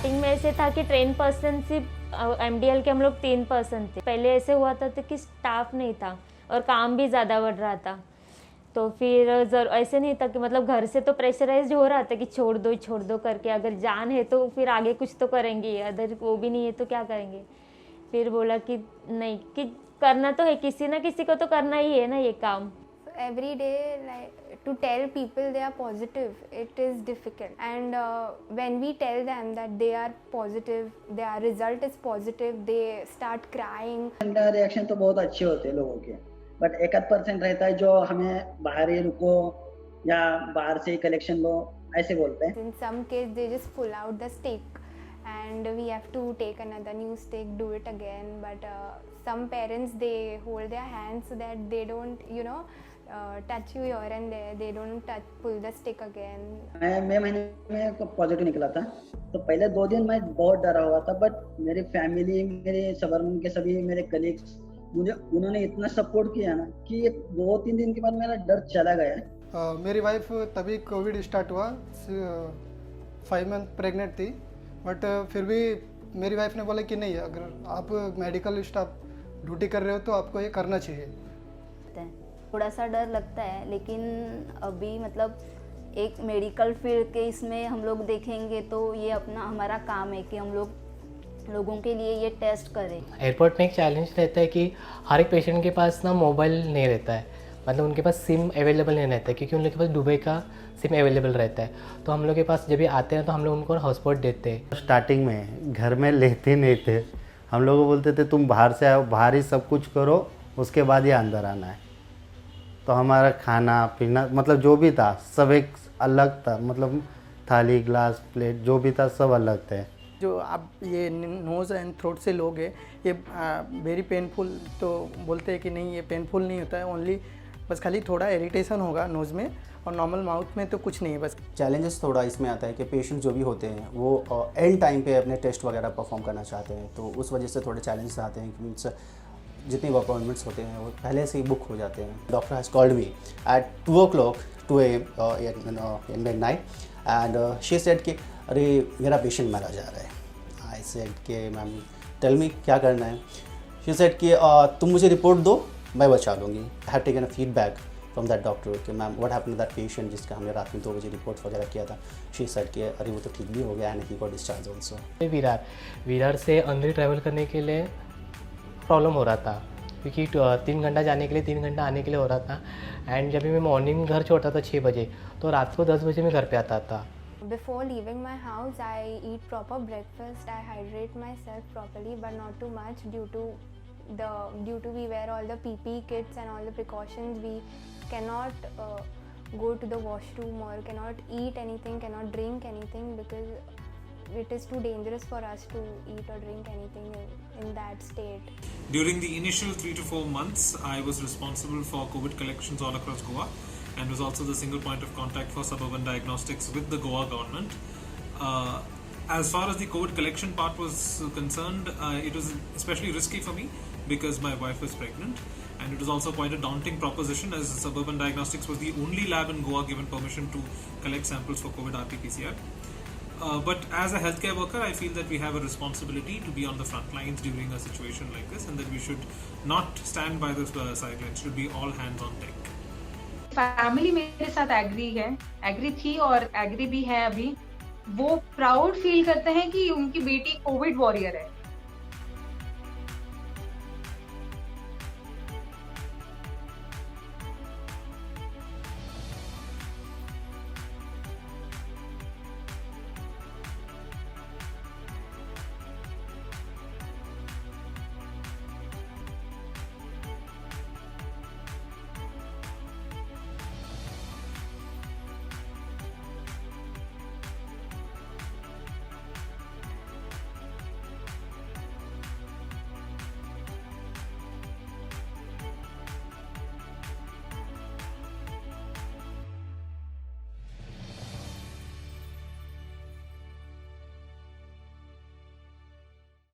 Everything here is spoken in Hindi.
स्टार्टिंग में ऐसे था कि ट्रेन पर्सन सिर्फ एमडीएल के हम लोग 3 पर्सन थे। पहले ऐसे हुआ था तो कि स्टाफ नहीं था और काम भी ज़्यादा बढ़ रहा था। तो फिर ऐसे नहीं था कि मतलब घर से तो प्रेशराइज हो रहा था कि छोड़ दो करके, अगर जान है तो फिर आगे कुछ तो करेंगे, अदर वो भी नहीं है तो क्या करेंगे। फिर बोला कि नहीं, कि करना तो है, किसी ना किसी को तो करना ही है ना ये काम। Every day, like to tell people they are positive, it is difficult. And when we tell them that they are positive, their result is positive, they start crying. Reaction तो बहुत अच्छे होते हैं लोगों के, बट 1% रहता है जो हमें बाहर ही रुको या बाहर से ही कलेक्शन लो ऐसे बोलते हैं। In some case, they just pull out the stick, and we have to take another new stick, do it again. But some parents, they hold their hands so that they don't, touch you here and there. They don't pull the stick again. मैं महीने में पॉजिटिव निकला था, तो पहले 2 दिन मैं बहुत डरा हुआ था, बट मेरी फैमिली, मेरे सबरमन के सभी मेरे कलीग्स मुझे उन्होंने इतना सपोर्ट किया ना कि 2-3 दिन के बाद मेरा डर चला गया। मेरी वाइफ तभी कोविड स्टार्ट हुआ, 5 मंथ प्रेग्नेंट थी, बट फिर भी मेरी वाइफ ने बोला कि नहीं, अगर आप मेडिकल स्टाफ ड्यूटी कर रहे हो तो आपको ये करना चाहिए। थोड़ा सा डर लगता है, लेकिन अभी मतलब एक मेडिकल फील्ड के इसमें हम लोग देखेंगे तो ये अपना हमारा काम है कि हम लोगों के लिए ये टेस्ट करें। एयरपोर्ट में एक चैलेंज रहता है कि हर एक पेशेंट के पास ना मोबाइल नहीं रहता है, मतलब उनके पास सिम अवेलेबल नहीं रहता है, क्योंकि उनके पास दुबई का सिम अवेलेबल रहता है। तो हम लोग के पास जब भी आते हैं तो हम लोग उनको हॉटस्पॉट देते हैं। स्टार्टिंग में घर में लेते नहीं थे, हम लोग को बोलते थे तुम बाहर से आओ, बाहर ही सब कुछ करो, उसके बाद ही अंदर आना है। तो हमारा खाना पीना मतलब जो भी था सब एक अलग था, मतलब थाली ग्लास प्लेट जो भी था सब अलग थे। जो आप ये नोज़ एंड थ्रोट से लोग हैं ये वेरी पेनफुल, तो बोलते हैं कि नहीं ये पेनफुल नहीं होता है, ओनली बस खाली थोड़ा इरिटेशन होगा नोज़ में, और नॉर्मल माउथ में तो कुछ नहीं है बस। चैलेंजेस थोड़ा इसमें आता है कि पेशेंट जो भी होते हैं वो एंड टाइम पे अपने टेस्ट वगैरह परफॉर्म करना चाहते हैं, तो उस वजह से थोड़े चैलेंजेस आते हैं कि जितने भी अपॉइंटमेंट्स होते हैं वो पहले से ही बुक हो जाते हैं। Doctor has called me at 2 o'clock 2 AM in midnight and she said कि अरे मेरा पेशेंट मारा जा रहा है। आई सेड कि मैम टेल मी क्या करना है। शी सेड कि तुम मुझे रिपोर्ट दो, मैं बचा लूँगी। I have taken a feedback from that doctor कि ma'am what happened to that patient जिसका हमने रात में 2 बजे रिपोर्ट वगैरह किया था। शी सेड कि अरे वो तो ठीक भी हो गया and he got discharge also. Virar से अंदर ट्रैवल करने के लिए प्रॉब्लम हो रहा था, क्योंकि 3 घंटा जाने के लिए 3 घंटा आने के लिए हो रहा था। एंड जब भी मैं मॉर्निंग घर छोड़ता था 6 बजे, तो रात को 10 बजे मैं घर पे आता था। Before leaving my house, I eat proper breakfast. I hydrate myself properly, but not too much due to we wear all the PPE kits and all the precautions. We cannot go to the washroom or cannot eat anything, cannot drink anything, because it is too dangerous for us to eat or drink anything in that state. During the initial 3 to 4 months, I was responsible for COVID collections all across Goa and was also the single point of contact for Suburban Diagnostics with the Goa government. As far as the COVID collection part was concerned, it was especially risky for me because my wife was pregnant, and it was also quite a daunting proposition as Suburban Diagnostics was the only lab in Goa given permission to collect samples for COVID RT-PCR. But as a healthcare worker, I feel that we have a responsibility to be on the front lines during a situation like this, and that we should not stand by the sidelines. Should be all hands on deck. Family मेरे साथ एग्री थी और एग्री भी है अभी। वो प्राउड फील करते हैं कि उनकी बेटी कोविड वॉरियर है।